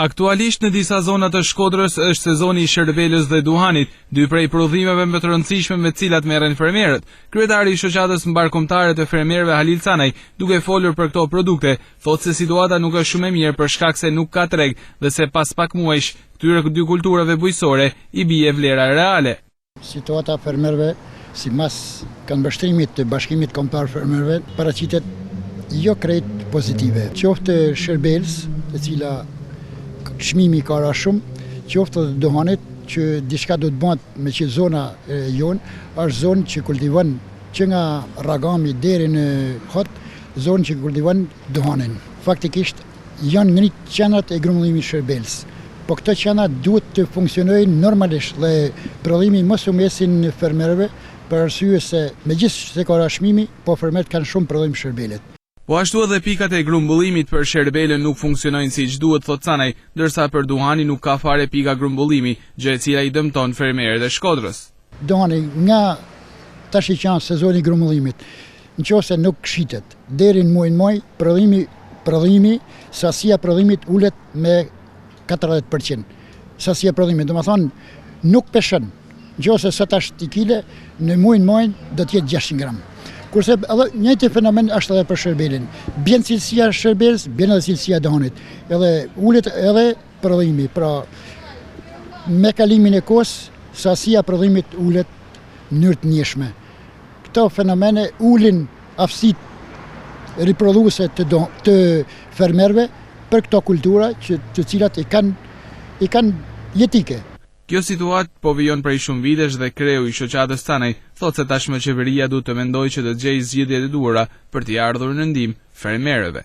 Aktualisht në disa zona të Shkodrës është sezoni i shërbelës dhe duhanit, dy prej prodhimeve më të rëndësishme me cilat merren fermerët. Kryetari i shoqatës mbarkombëtare të fermerëve Halil Canaj, duke folur për këto produkte, thotë se situata nuk është shumë e mirë për shkak se nuk ka treg dhe se pas pak muajsh këtyre dy kulturave bujqësore i bie vlera reale. Situata fermerëve sipas këmbështrimit të Bashkimit Kombëtar Fermerëve paraqitet jo krejt pozitive. Qoftë shërbelës, e cila çmimi ka ra shumë, qoftë edhe duhanit që diçka do të bëhet me që zona jon është zonë që kultivon që nga Ragami deri në Hot, zonë që kultivon duhanin. Faktikisht janë ngrit qendrat e grumbullimit shërbelës. Po këto qendra duhet të funksionojnë normalisht dhe prodhimi mos u mesin fermerëve për arsye se megjithëse se ka ra çmimi, po fermerët kanë shumë prodhim shërbelet. Po ashtu edhe pikat e grumbullimit për shërbelën nuk funksionojnë siç duhet, thotë Canaj, ndërsa për duhani nuk ka fare pika grumbullimi, gjë e cila i dëmton fermerët e Shkodrës. Duhani nga tash që janë sezoni grumbullimit, nëse nuk shitet deri në muajin maj, prodhimi, sasia prodhimit ulet me 40%. Sasia prodhimit, domethënë nuk peshon. Nëse sot është 1 kg, në muajin maj do të jetë 600 gram. Kurse edhe njëjti fenomen është edhe për shërbelin. Bjen cilësia e shërbelës, bjen edhe cilësia e duhanit. Edhe ulet edhe prodhimi, pra me kalimin e kohës, sasia e prodhimit ulet në mënyrë të njëshme. Këto fenomene ulin aftësitë riprodhuese të fermerëve për këto kultura të cilat i kanë jetike. Kjo situatë po vijon prej shumë vitesh dhe kreu i shoqatës Canaj thotë se tashmë qeveria duhet të mendojë që të gjejë zgjidhjet e duhura për t'i ardhur në ndihmë fermerëve.